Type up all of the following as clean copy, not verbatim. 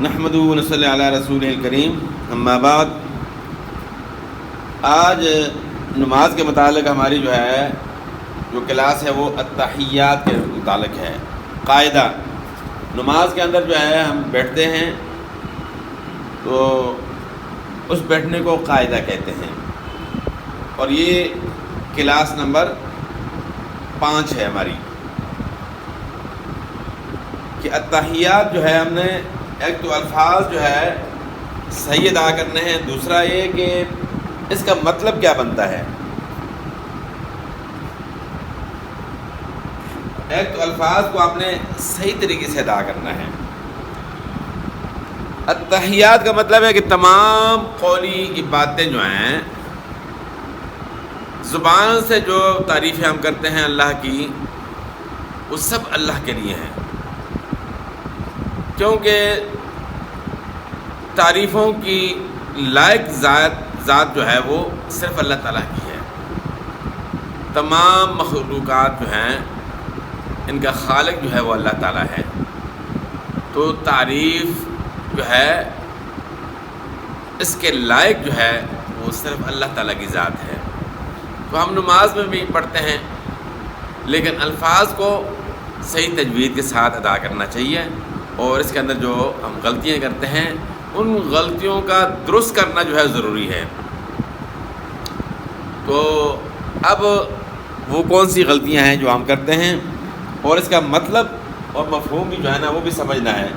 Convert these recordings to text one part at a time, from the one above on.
نحمدہ و نصلی علی رسول الکریم، اما بعد۔ آج نماز کے متعلق ہماری جو کلاس ہے وہ التحیات کے متعلق ہے۔ قاعدہ، نماز کے اندر ہم بیٹھتے ہیں تو اس بیٹھنے کو قاعدہ کہتے ہیں، اور یہ کلاس نمبر 5 ہے ہماری کہ التحیات ہم نے ایک تو الفاظ صحیح ادا کرنے ہیں، دوسرا یہ کہ اس کا مطلب کیا بنتا ہے۔ ایک تو الفاظ کو آپ نے صحیح طریقے سے ادا کرنا ہے۔ التحیات کا مطلب ہے کہ تمام قولی باتیں ہیں، زبان سے جو تعریفیں ہم کرتے ہیں اللہ کی، وہ سب اللہ کے لیے ہیں، کیونکہ تعریفوں کی لائق ذات وہ صرف اللہ تعالیٰ کی ہے۔ تمام مخلوقات ہیں ان کا خالق وہ اللہ تعالیٰ ہے، تو تعریف اس کے لائق وہ صرف اللہ تعالیٰ کی ذات ہے۔ تو ہم نماز میں بھی پڑھتے ہیں، لیکن الفاظ کو صحیح تجوید کے ساتھ ادا کرنا چاہیے، اور اس کے اندر جو ہم غلطیاں کرتے ہیں ان غلطیوں کا درست کرنا ضروری ہے۔ تو اب وہ کون سی غلطیاں ہیں جو ہم کرتے ہیں، اور اس کا مطلب اور مفہوم بھی وہ بھی سمجھنا ہے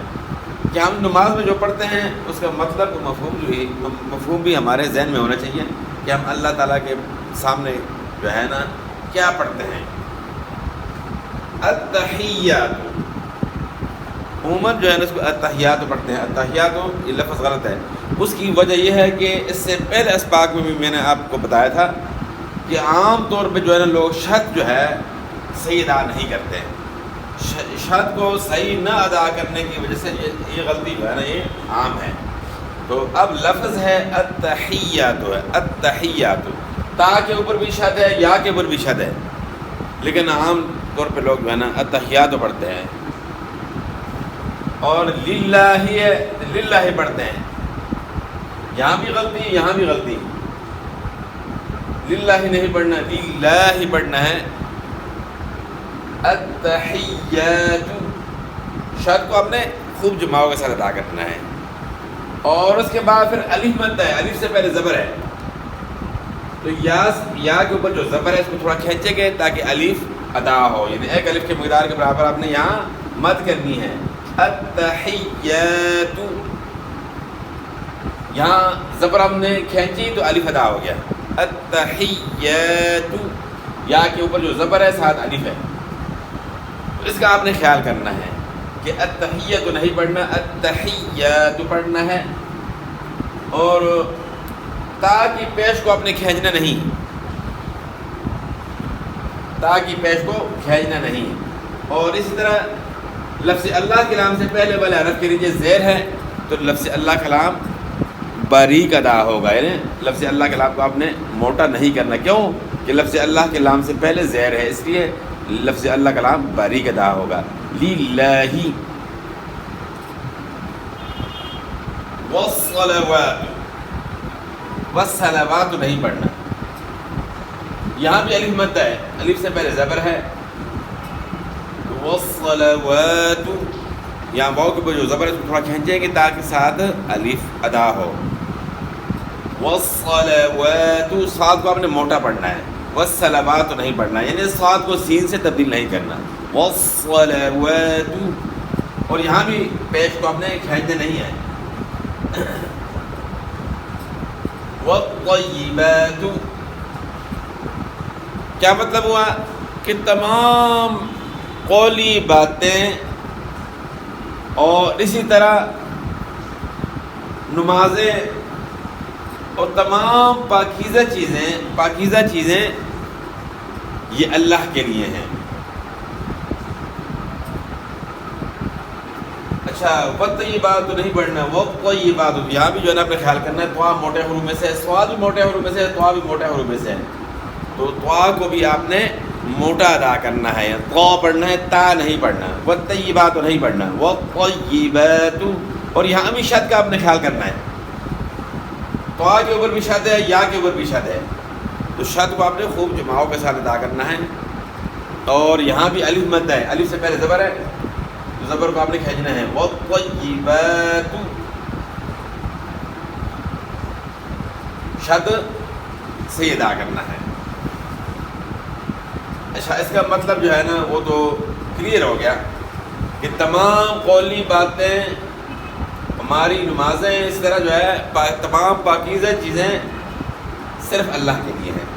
کہ ہم نماز میں جو پڑھتے ہیں اس کا مطلب اور مفہوم بھی ہمارے ذہن میں ہونا چاہیے کہ ہم اللہ تعالیٰ کے سامنے کیا پڑھتے ہیں۔ التحیات، عموماً اس کو التحیات پڑھتے ہیں۔ التحیات یہ لفظ غلط ہے، اس کی وجہ یہ ہے کہ اس سے پہلے اسباق میں بھی میں نے آپ کو بتایا تھا کہ عام طور پہ لوگ شرط صحیح ادا نہیں کرتے ہیں۔ شرط کو صحیح نہ ادا کرنے کی وجہ سے یہ غلطی یہ عام ہے۔ تو اب لفظ ہے التحیات، التحیات، تا کے اوپر بھی شد ہے، یا کے اوپر بھی شد ہے، لیکن عام طور پہ لوگ التحیات پڑھتے ہیں، اور للہ پڑھتے ہیں۔ یہاں بھی غلطی، یہاں بھی غلطی، للہ نہیں پڑھنا، للہ پڑھنا ہے۔ التحیات، شد کو آپ نے خوب جماؤ کے ساتھ ادا کرنا ہے، اور اس کے بعد پھر الف بنتا ہے، الف سے پہلے زبر ہے، تو یا کے اوپر جو زبر ہے اس کو تھوڑا کھینچے گے تاکہ الف ادا ہو، یعنی ایک الف کے مقدار کے برابر آپ نے یہاں مد کرنی ہے۔ التحیات، یہاں زبر ہم نے کھینچی تو الف ادا ہو گیا۔ التحیات، یا کے اوپر جو زبر ہے ساتھ الف ہے، تو اس کا آپ نے خیال کرنا ہے کہ التحیات نہیں پڑھنا، التحیات پڑھنا ہے، اور تا کی پیش کو آپ نے کھینچنا نہیں، تا کی پیش کو کھینچنا نہیں، اور اسی طرح لفظ اللہ کے نام سے پہلے والے حرف کے نیچے زیر ہے تو لفظ اللہ کلام باریک ادا ہوگا، یعنی لفظ اللہ کلام کو آپ نے موٹا نہیں کرنا۔ کیوں کہ لفظ اللہ کے نام سے پہلے زیر ہے، اس لیے لفظ اللہ کلام باریک ادا ہوگا۔ للہ، والصلوات، والصلوات نہیں پڑھنا، یہاں بھی الف مد ہے، الف سے پہلے زبر ہے، والصلوات، یہاں واو کے اوپر جو زبر ہے اس کو تھوڑا کھینچیں گے تاکہ ساتھ الف ادا ہو۔ والصلوات، صاد کو آپ نے موٹا پڑھنا ہے، والصلوات نہیں پڑھنا، یعنی صاد کو سین سے تبدیل نہیں کرنا۔ والصلوات، اور یہاں بھی پیش کو آپ نے کھینچنا نہیں ہے۔ والطیبات، کیا مطلب ہوا کہ تمام قولی باتیں اور اسی طرح نمازیں اور تمام پاکیزہ چیزیں یہ اللہ کے لیے ہیں۔ اچھا، والطیبات تو نہیں پڑھنا، والطیبات، یہاں بھی آپ نے خیال کرنا ہے، طوا موٹے حروف میں سے، صاد بھی موٹے حروف میں سے، طوا بھی موٹے حروف میں سے، تو طوا کو بھی آپ نے موٹا ادا کرنا ہے، طا پڑھنا ہے، تا نہیں پڑھنا، والطیبات نہیں پڑھنا، والطیبات، اور یہاں بھی شد کا آپ نے خیال کرنا ہے، تو کے اوپر بھی شد ہے، یا کے اوپر بھی شد ہے، تو شد کو آپ نے خوب جماعوں کے ساتھ ادا کرنا ہے۔ اور یہاں بھی الف مد ہے، الف سے پہلے زبر ہے، تو زبر کو آپ نے کھینچنا ہے، وَالطَّيِّبَاتُ، شد سے ادا کرنا ہے۔ اچھا، اس کا مطلب جو ہے نا وہ تو کلیئر ہو گیا کہ تمام قولی باتیں، ہماری نمازیں اس طرح جو ہے تمام پاکیزہ چیزیں صرف اللہ کے لیے ہیں۔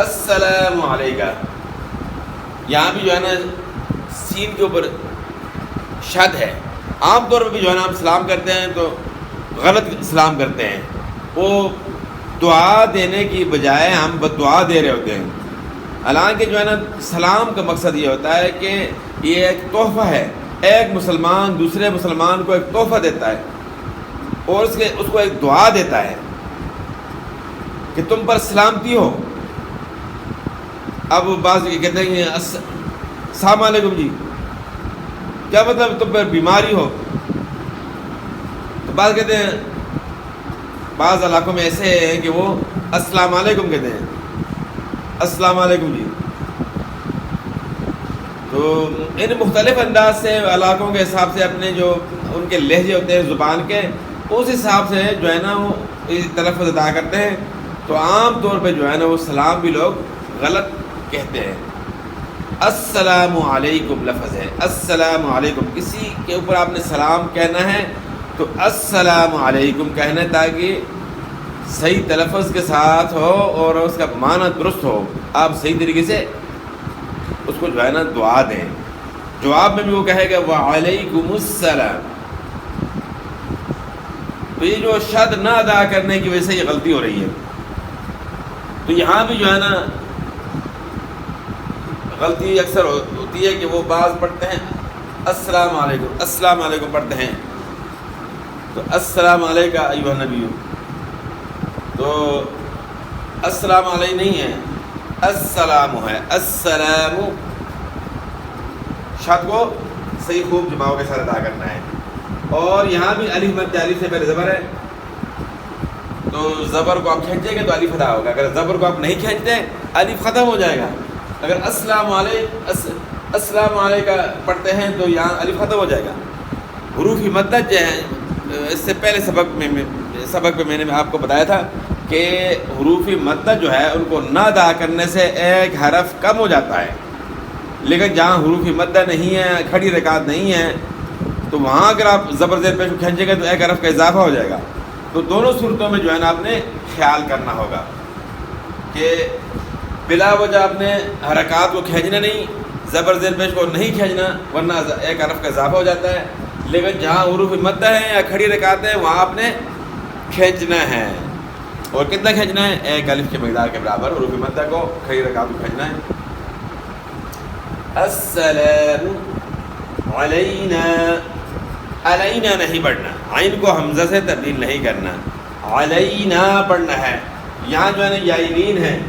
السلام علیکہ، یہاں بھی جو ہے نا سین کے اوپر شد ہے۔ عام طور پر بھی جو ہے نا ہم سلام کرتے ہیں تو غلط سلام کرتے ہیں، وہ دعا دینے کی بجائے ہم بدعا دے رہے ہوتے ہیں۔ حالانکہ جو ہے نا سلام کا مقصد یہ ہوتا ہے کہ یہ ایک تحفہ ہے، ایک مسلمان دوسرے مسلمان کو ایک تحفہ دیتا ہے اور اس کو ایک دعا دیتا ہے کہ تم پر سلامتی ہو۔ اب بعض کہتے ہیں السلام علیکم جی، کیا مطلب تم پر بیماری ہو؟ تو بعض کہتے ہیں، بعض علاقوں میں ایسے ہیں کہ وہ السلام علیکم کہتے ہیں، السلام علیکم جی۔ تو ان مختلف انداز سے علاقوں کے حساب سے اپنے جو ان کے لہجے ہوتے ہیں زبان کے، اس حساب سے جو ہے نا وہ تلفظ ادا کرتے ہیں۔ تو عام طور پہ جو ہے نا وہ سلام بھی لوگ غلط کہتے ہیں۔ السلام علیکم لفظ ہے، السلام علیکم، کسی کے اوپر آپ نے سلام کہنا ہے تو السلام علیکم کہنا ہے تاکہ صحیح تلفظ کے ساتھ ہو اور اس کا معنی درست ہو، آپ صحیح طریقے سے اس کو جو ہے نا دعا دیں۔ جواب میں بھی وہ کہے گا وعلیکم السلام۔ تو یہ جو شد نہ ادا کرنے کی وجہ سے یہ غلطی ہو رہی ہے۔ تو یہاں بھی جو ہے نا غلطی اکثر ہوتی ہے کہ وہ بعض پڑھتے ہیں السلام علیکم، السلام علیکم پڑھتے ہیں، تو السلام علیکہ ایھا النبی، تو السلام علیہ نہیں ہے، السلام ہے، السلام، شد کو صحیح خوب جماعوں کے ساتھ ادا کرنا ہے۔ اور یہاں بھی الف مد، الف سے پہلے زبر ہے، تو زبر کو آپ کھینچیں گے تو الف ادا ہوگا، اگر زبر کو آپ نہیں کھینچتے الف ختم ہو جائے گا۔ اگر السلام علیکہ پڑھتے ہیں تو یہاں الف ختم ہو جائے گا۔ حروف مدد جو ہیں، اس سے پہلے سبق میں نے آپ کو بتایا تھا کہ حروف مدد جو ہے ان کو نہ ادا کرنے سے ایک حرف کم ہو جاتا ہے، لیکن جہاں حروف مدد نہیں ہے، کھڑی رکعت نہیں ہے، تو وہاں اگر آپ زبر زیر پیش کو کھینچیں گے تو ایک حرف کا اضافہ ہو جائے گا۔ تو دونوں صورتوں میں جو ہے نا آپ نے خیال کرنا ہوگا کہ بلا وجہ آپ نے حرکات کو کھینچنا نہیں، زبر زیر پیش کو نہیں کھینچنا، ورنہ ایک حرف کا اضافہ ہو جاتا ہے۔ لیکن جہاں حروف مدہ ہیں یا کھڑی رکعت ہیں وہاں آپ نے کھینچنا ہے، اور کتنا کھینچنا ہے؟ ایک الف کے مقدار کے برابر حروف مدہ کو، کھڑی رکعت کو کھینچنا ہے۔ السلام علینا، علینا نہیں پڑھنا، عین کو حمزہ سے تبدیل نہیں کرنا، علینا پڑھنا ہے۔ یہاں جو ہے نا یائلین ہے،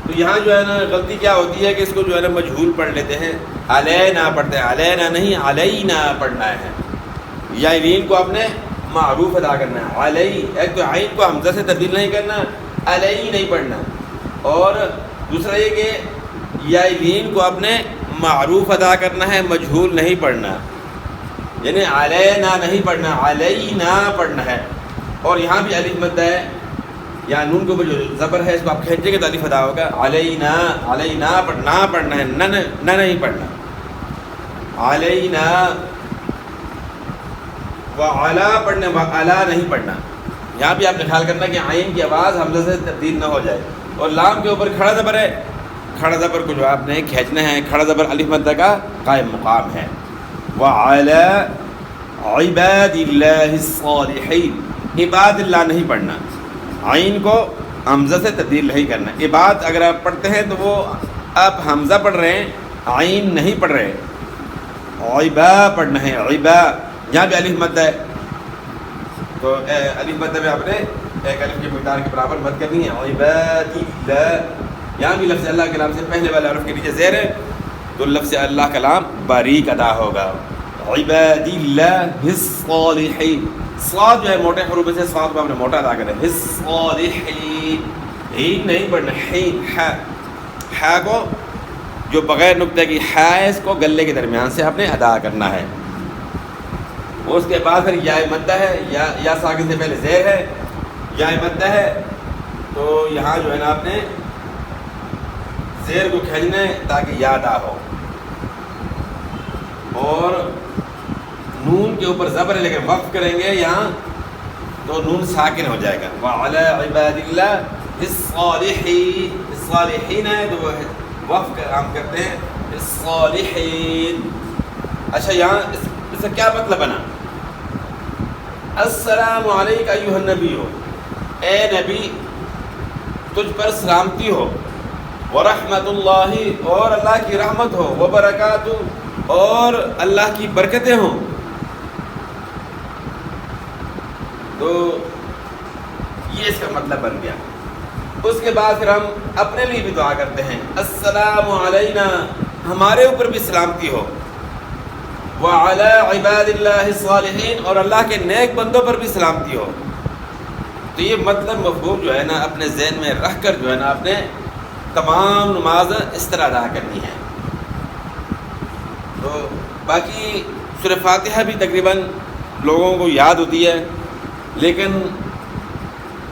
تو یہاں جو ہے نا غلطی کیا ہوتی ہے کہ اس کو جو ہے نا مجہول پڑھ لیتے ہیں، علینا پڑھتے ہیں، علینا نہیں علینا پڑھنا ہے۔ یائلین کو آپ نے معروف ادا کرنا ہے، علی، ایک تو عین کو حمزہ سے تبدیل نہیں کرنا، علی نہیں پڑھنا، اور دوسرا یہ کہ یائلین کو آپ نے معروف ادا کرنا ہے، مجہول نہیں پڑھنا، یعنی علینا نہیں پڑھنا، علینا پڑھنا ہے۔ اور یہاں بھی الف مد ہے، یا نون کے اوپر جو زبر ہے اس کو آپ کھینچیں گے تو الف ادا ہوگا، علینا، علینا پڑھنا ہے، نہ نہیں پڑھنا، علینا، وعلا پڑھنا، وعلا نہیں پڑھنا۔ یہاں بھی آپ نے خیال کرنا کہ عین کی آواز حمزہ سے تبدیل نہ ہو جائے۔ اور لام کے اوپر کھڑا زبر ہے، کھڑا زبر کو جو آپ نے کھینچنا ہے، کھڑا زبر الف مدہ کا قائم مقام ہے۔ وعلی عباد اللہ الصالحین، عباد اللہ نہیں پڑھنا، عین کو حمزہ سے تبدیل نہیں کرنا۔ عباد اگر آپ پڑھتے ہیں تو وہ آپ حمزہ پڑھ رہے ہیں، عین نہیں پڑھ رہے، عبا پڑھنا ہے، عبا۔ یہاں بھی الف مد ہے، تو الف مد میں آپ نے ایک الف کی مقدار کے برابر مد کرنی ہے، عباد اللہ۔ یہاں بھی لفظ اللہ کے نام سے پہلے والے حرف کے نیچے زیر ہے، تو لفظ اللہ کا لام باریک ادا ہوگا، عباد اللہ الصالحین. صاد جو ہے موٹے حروف سے صاد کو ہم نے موٹا ادا کرے. الصالحین ہین نہیں پڑھنا, حین ہا کو جو بغیر نقطے کی ہے اس کو گلے کے درمیان سے آپ نے ادا کرنا ہے. اس کے بعد پھر یا مدہ ہے, یا ساکن سے پہلے زیر ہے, یا مدہ ہے, تو یہاں جو ہے نا آپ نے زیر کو کھینچنا ہے تاکہ یا ادا ہو. اور نون کے اوپر زبر ہے لیکن وقف کریں گے یہاں تو نون ساکن ہو جائے گا. وعلی عباد اللہ الصالحین, الصالحین ہے تو وقف ہم کرتے ہیں الصالحین. اچھا یہاں اس کا کیا مطلب بنا؟ السلام علیکم ایھا النبی, اے نبی تجھ پر سلامتی ہو, ورحمۃ اللہ اور اللہ کی رحمت ہو, وبرکاتہ اور اللہ کی برکتیں ہوں. تو یہ اس کا مطلب بن گیا. اس کے بعد پھر ہم اپنے لیے بھی دعا کرتے ہیں السلام علینا, ہمارے اوپر بھی سلامتی ہو, وعلی عباد اللہ الصالحین اور اللہ کے نیک بندوں پر بھی سلامتی ہو. تو یہ مطلب مفہوم جو ہے نا اپنے ذہن میں رکھ کر جو ہے نا آپ نے تمام نماز اس طرح ادا کرنی ہے. تو باقی سورہ فاتحہ بھی تقریباً لوگوں کو یاد ہوتی ہے, لیکن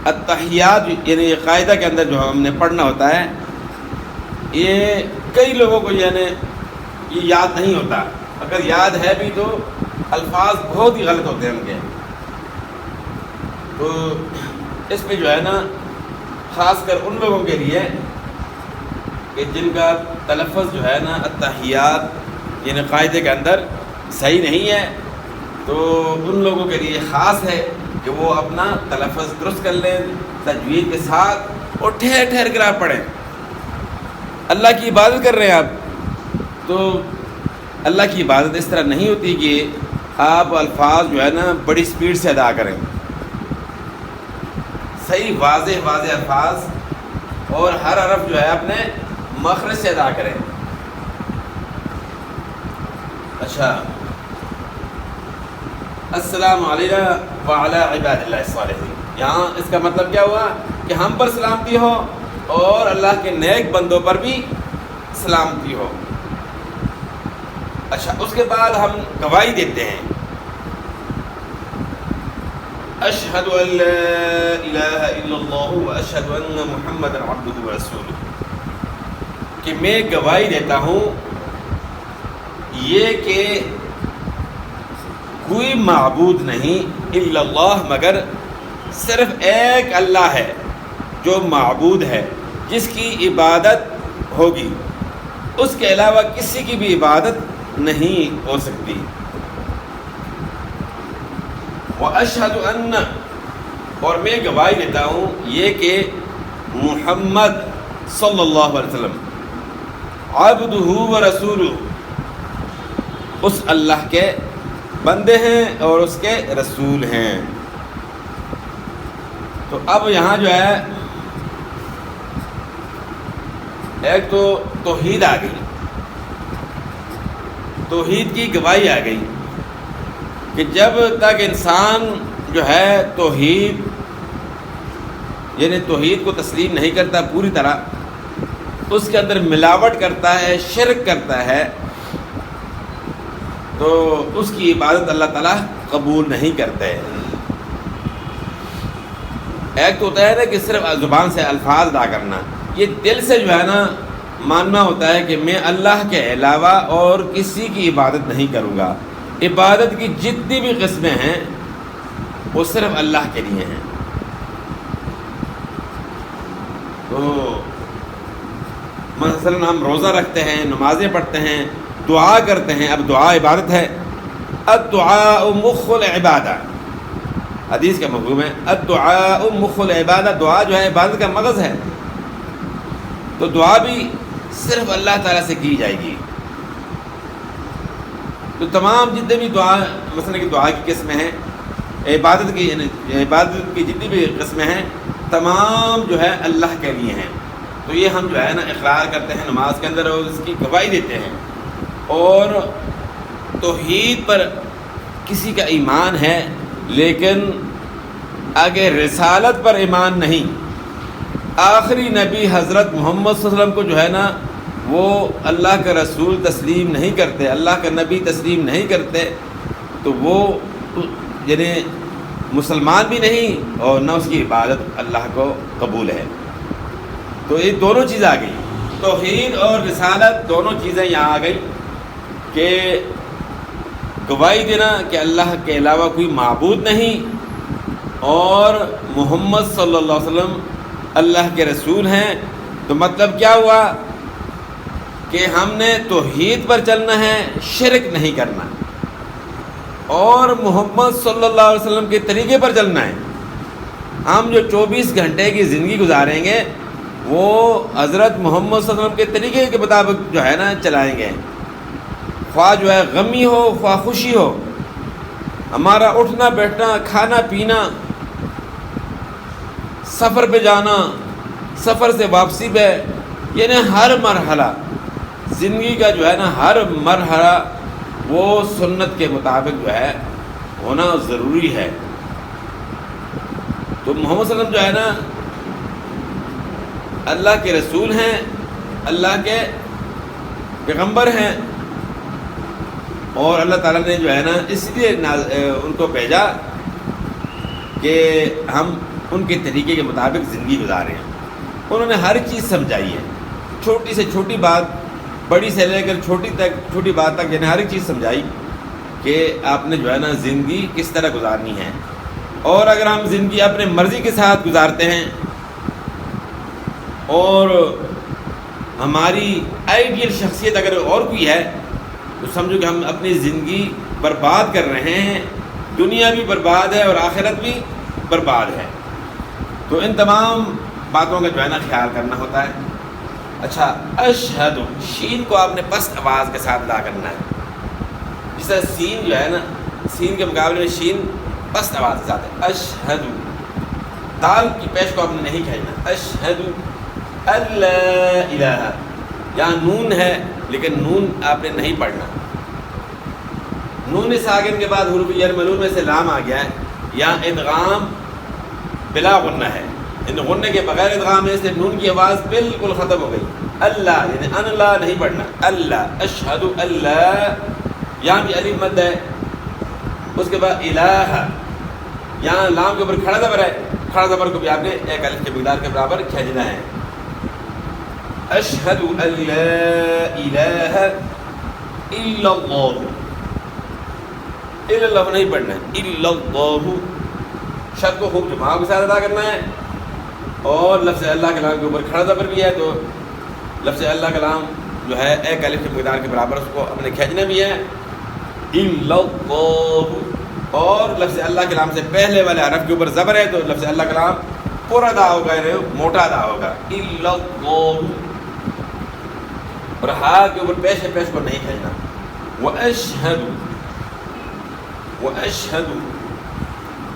التحیات یعنی یہ قاعدہ کے اندر جو ہم نے پڑھنا ہوتا ہے یہ کئی لوگوں کو یعنی یہ یاد نہیں ہوتا. اگر یاد ہے بھی تو الفاظ بہت ہی غلط ہوتے ہیں ان کے. تو اس میں جو ہے نا خاص کر ان لوگوں کے لیے کہ جن کا تلفظ جو ہے نا التحیات یعنی قاعدے کے اندر صحیح نہیں ہے, تو ان لوگوں کے لیے خاص ہے کہ وہ اپنا تلفظ درست کر لیں تجوید کے ساتھ اور ٹھہر ٹھہر کر آپ پڑھیں. اللہ کی عبادت کر رہے ہیں آپ, تو اللہ کی عبادت اس طرح نہیں ہوتی کہ آپ الفاظ جو ہے نا بڑی سپیڈ سے ادا کریں. صحیح واضح الفاظ اور ہر حرف جو ہے اپنے مخرج سے ادا کریں. اچھا السلام علیکم وعلی عباد اللہ الصالحین, یہاں اس کا مطلب کیا ہوا کہ ہم پر سلامتی ہو اور اللہ کے نیک بندوں پر بھی سلامتی ہو. اچھا اس کے بعد ہم گواہی دیتے ہیں اشہد ان لا الہ الا اللہ واشہد ان محمد عبدہ ورسولہ, کہ میں گواہی دیتا ہوں یہ کہ کوئی معبود نہیں الا اللہ مگر صرف ایک اللہ ہے جو معبود ہے جس کی عبادت ہوگی, اس کے علاوہ کسی کی بھی عبادت نہیں ہو سکتی. وَأَشْهَدُ أَنَّ اور میں گواہی دیتا ہوں یہ کہ محمد صلی اللہ علیہ وسلم عبدہ ورسولہ اس اللہ کے بندے ہیں اور اس کے رسول ہیں. تو اب یہاں جو ہے ایک تو توحید آ گئی, توحید کی گواہی آ گئی کہ جب تک انسان جو ہے توحید یعنی توحید کو تسلیم نہیں کرتا پوری طرح, اس کے اندر ملاوٹ کرتا ہے, شرک کرتا ہے, تو اس کی عبادت اللہ تعالیٰ قبول نہیں کرتے. ایک تو ہوتا ہے نا کہ صرف زبان سے الفاظ ادا کرنا, یہ دل سے جو ہے نا ماننا ہوتا ہے کہ میں اللہ کے علاوہ اور کسی کی عبادت نہیں کروں گا. عبادت کی جتنی بھی قسمیں ہیں وہ صرف اللہ کے لیے ہیں. تو مثلا ہم روزہ رکھتے ہیں, نمازیں پڑھتے ہیں, دعا کرتے ہیں. اب دعا عبادت ہے. الدعاء مخ العبادہ, حدیث کا مفہوم ہے الدعاء مخ العبادہ, دعا جو ہے عبادت کا مغز ہے. تو دعا بھی صرف اللہ تعالیٰ سے کی جائے گی. تو تمام جتنے بھی دعا مثلا کہ دعا کی قسمیں ہیں, عبادت کی جتنی بھی قسمیں ہیں تمام جو ہے اللہ کے لیے ہیں. تو یہ ہم جو ہے نا اقرار کرتے ہیں نماز کے اندر اور اس کی گواہی دیتے ہیں. اور توحید پر کسی کا ایمان ہے لیکن اگر رسالت پر ایمان نہیں، آخری نبی حضرت محمد صلی اللہ علیہ وسلم کو جو ہے نا وہ اللہ کا رسول تسلیم نہیں کرتے، اللہ کا نبی تسلیم نہیں کرتے، تو وہ یعنی مسلمان بھی نہیں اور نہ اس کی عبادت اللہ کو قبول ہے۔ تو یہ دونوں چیزیں آ گئی، توحید اور رسالت دونوں چیزیں یہاں آ گئی کہ گواہی دینا کہ اللہ کے علاوہ کوئی معبود نہیں اور محمد صلی اللہ علیہ وسلم اللہ کے رسول ہیں۔ تو مطلب کیا ہوا کہ ہم نے توحید پر چلنا ہے، شرک نہیں کرنا، اور محمد صلی اللہ علیہ وسلم کے طریقے پر چلنا ہے۔ ہم جو 24 گھنٹے کی زندگی گزاریں گے وہ حضرت محمد صلی اللہ علیہ وسلم کے طریقے کے مطابق جو ہے نا چلائیں گے، خواہ جو ہے غمی ہو خواہ خوشی ہو، ہمارا اٹھنا بیٹھنا، کھانا پینا، سفر پہ جانا، سفر سے واپسی پہ، یعنی ہر مرحلہ زندگی کا جو ہے نا ہر مرحلہ وہ سنت کے مطابق جو ہے ہونا ضروری ہے۔ تو محمد صلی اللہ علیہ وسلم جو ہے نا اللہ کے رسول ہیں، اللہ کے پیغمبر ہیں، اور اللہ تعالیٰ نے جو ہے نا اس لیے ان کو بھیجا کہ ہم ان کے طریقے کے مطابق زندگی گزاریں۔ انہوں نے ہر چیز سمجھائی ہے، چھوٹی سے چھوٹی بات، بڑی سے لے کر چھوٹی بات تک، یعنی ہر ایک چیز سمجھائی کہ آپ نے جو ہے نا زندگی کس طرح گزارنی ہے۔ اور اگر ہم زندگی اپنے مرضی کے ساتھ گزارتے ہیں اور ہماری آئیڈیل شخصیت اگر اور کوئی ہے تو سمجھو کہ ہم اپنی زندگی برباد کر رہے ہیں، دنیا بھی برباد ہے اور آخرت بھی برباد ہے۔ تو ان تمام باتوں کا جو ہے نا خیال کرنا ہوتا ہے۔ اچھا، اشہد، شین کو آپ نے پست آواز کے ساتھ ادا کرنا ہے، جس طرح سین جو ہے نا، سین کے مقابلے میں شین پست آواز کے ساتھ ہے۔ اشہد، دال کی پیش کو آپ نے نہیں کھینچنا، اشہد اللہ الہ، یہاں نون ہے لیکن نون آپ نے نہیں پڑھنا، نون ساکن کے بعد حروف یرملون میں سے لام آ گیا ہے، یہاں ادغام بلا غنہ ہے، ان غنہ کے بغیر ادغام ہے، اس لیے نون کی آواز بالکل ختم ہو گئی۔ اللہ یعنی ان اللہ نہیں پڑھنا، اللہ، اشہد اللہ، یہاں بھی الف مد ہے، اس کے بعد الہ، یہاں لام کے اوپر کھڑا زبر ہے، کھڑا زبر کو بھی آپ نے ایک الف کے مقدار کے برابر کھینچنا ہے۔ اشہد ان لا الہ الا اللہ، الا اللہ نہیں پڑھنا ہے، الا اللہ، شد کو خوب جماع کے ساتھ ادا کرنا ہے، اور لفظ اللہ کلام کے اوپر کھڑا زبر بھی ہے، تو لفظ اللہ کلام جو ہے ایک الف کے مقدار کے برابر اس کو اپنے کھینچنا بھی ہے، الا اللہ، اور لفظ اللہ کلام سے پہلے والے حرف کے اوپر زبر ہے تو لفظ اللہ کلام پورا ادا ہوگا، یعنی موٹا ادا ہوگا، الا اللہ، اور ہا کے اوپر پیش کو نہیں کھینچنا، واشہد، واشہد،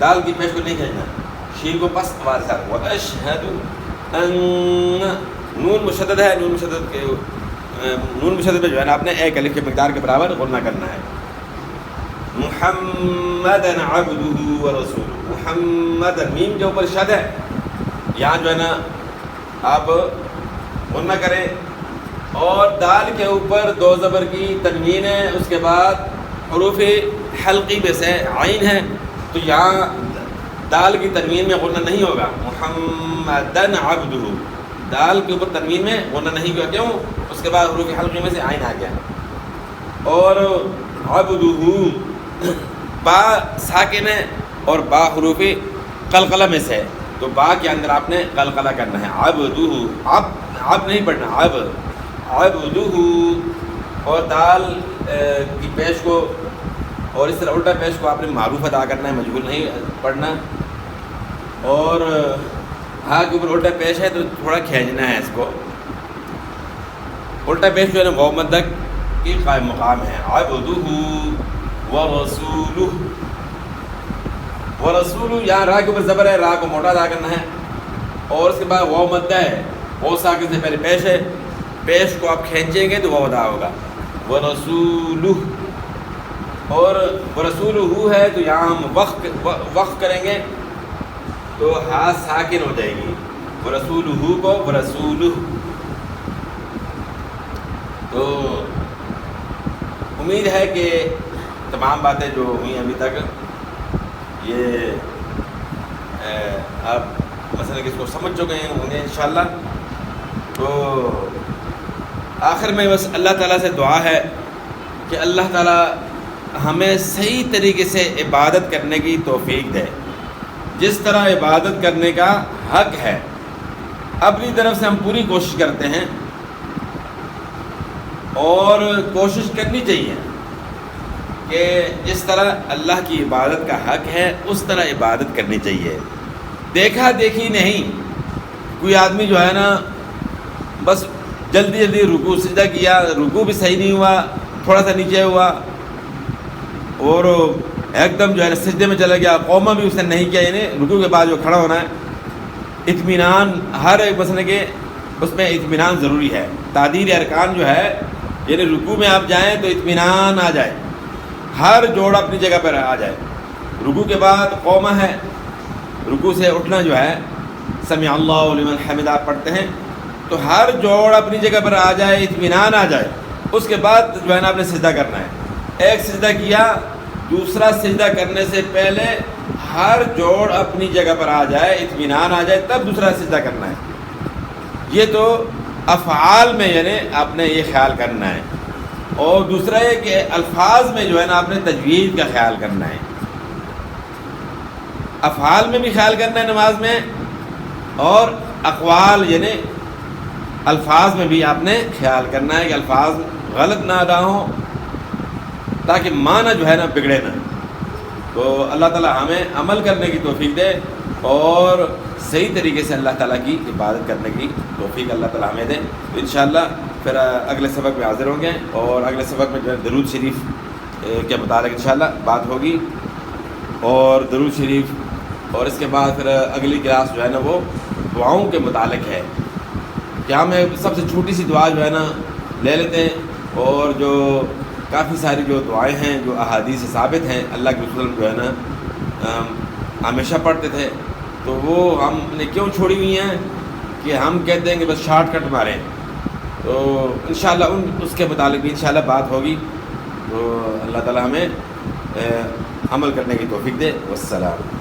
دال کی پیش کو نہیں کھینچنا، شین کو پس آواز کے ساتھ، واشہد ان، نون مشدد ہے، نون مشدد پہ جو ہے نا آپ نے ایک الف کے مقدار کے برابر غنہ کرنا ہے۔ محمدن عبدہ ورسولہ، محمد، میم کے اوپر شد ہے، یہاں جو ہے نا آپ غنہ کریں، اور دال کے اوپر دو زبر کی تنوین ہے، اس کے بعد حروف حلقی میں سے عین ہے، تو یہاں دال کی تنوین میں غنہ نہیں ہوگا، محمدن عبدہ، دال کے اوپر تنوین میں غنہ نہیں ہوا، کیوں؟ اس کے بعد حروف حلقی میں سے عین آ گیا، اور عبدہ، با ساکن ہے اور با حروف قلقلہ میں سے ہے، تو با کے اندر آپ نے قلقلہ کرنا ہے، عبدہ، اب نہیں پڑھنا، عبدہ، اور دال کی پیش کو اور اس طرح الٹا پیش کو آپ نے معروف ادا کرنا ہے، مجہول نہیں پڑھنا، اور ہاں کے اوپر الٹا پیش ہے تو تھوڑا کھینچنا ہے اس کو، الٹا پیش جو ہے نا واو مدک کی قائم مقام ہے، عبدہ ورسولہ، ورسولہ، یہاں راہ کے اوپر زبر ہے، راہ کو موٹا ادا کرنا ہے، اور اس کے بعد واو مدہ ہے، واو ساکن سے پہلے پیش ہے، پیش کو آپ کھینچیں گے تو واو ادا ہوگا، ورسولہ، اور ورسولہ ہے تو یہاں ہم وقف کریں گے تو ہاں ساکن ہو جائے گی، ورسولہ کو ورسولہ. تو امید ہے کہ تمام باتیں جو ہوئی ابھی تک یہ آپ مثلا کہ اس کو سمجھ چکے ہیں ہوں گے انشاءاللہ. تو آخر میں بس اللہ تعالیٰ سے دعا ہے کہ اللہ تعالیٰ ہمیں صحیح طریقے سے عبادت کرنے کی توفیق دے، جس طرح عبادت کرنے کا حق ہے. اپنی طرف سے ہم پوری کوشش کرتے ہیں اور کوشش کرنی چاہیے کہ جس طرح اللہ کی عبادت کا حق ہے اس طرح عبادت کرنی چاہیے. دیکھا دیکھی نہیں. کوئی آدمی جو ہے نا بس جلدی جلدی رکوع سجدہ کیا، رکوع بھی صحیح نہیں ہوا، تھوڑا سا نیچے ہوا اور ایک دم جو ہے سجدے میں چلا گیا، قومہ بھی اس نے نہیں کیا. یعنی رکوع کے بعد جو کھڑا ہونا ہے، اطمینان ہر ایک مسئلے کے اس میں اطمینان ضروری ہے. تعدیل ارکان جو ہے یعنی رکوع میں آپ جائیں تو اطمینان آ جائے، ہر جوڑ اپنی جگہ پر آ جائے. رکوع کے بعد قومہ ہے، رکوع سے اٹھنا جو ہے سمع اللہ لمن حمدہ آپ پڑھتے ہیں تو ہر جوڑ اپنی جگہ پر آ جائے، اطمینان آ جائے. اس کے بعد جو ہے نا آپ نے سجدہ کرنا ہے. ایک سجدہ کیا، دوسرا سجدہ کرنے سے پہلے ہر جوڑ اپنی جگہ پر آ جائے، اطمینان آ جائے، تب دوسرا سجدہ کرنا ہے. یہ تو افعال میں یعنی آپ نے یہ خیال کرنا ہے. اور دوسرا ہے کہ الفاظ میں جو ہے نا آپ نے تجوید کا خیال کرنا ہے. افعال میں بھی خیال کرنا ہے نماز میں، اور اقوال یعنی الفاظ میں بھی آپ نے خیال کرنا ہے کہ الفاظ غلط نہ ادا ہوں تاکہ معنی جو ہے نا بگڑے نہ. تو اللہ تعالیٰ ہمیں عمل کرنے کی توفیق دے اور صحیح طریقے سے اللہ تعالیٰ کی عبادت کرنے کی توفیق اللہ تعالیٰ ہمیں دے. تو انشاءاللہ پھر اگلے سبق میں حاضر ہوں گے اور اگلے سبق میں جو ہے درود شریف کے متعلق انشاءاللہ بات ہوگی اور درود شریف. اور اس کے بعد پھر اگلی کلاس جو ہے نا وہ دعاؤں کے متعلق ہے کہ ہم سب سے چھوٹی سی دعا جو ہے نا لے لیتے ہیں اور جو کافی ساری جو دعائیں ہیں جو احادیث سے ثابت ہیں اللہ کے رسول جو ہے نا ہمیشہ پڑھتے تھے، تو وہ ہم نے کیوں چھوڑی ہوئی ہیں کہ ہم کہتے ہیں کہ بس شارٹ کٹ ماریں. تو انشاءاللہ اس کے متعلق بھی انشاءاللہ بات ہوگی. تو اللہ تعالیٰ ہمیں عمل کرنے کی توفیق دے. والسلام.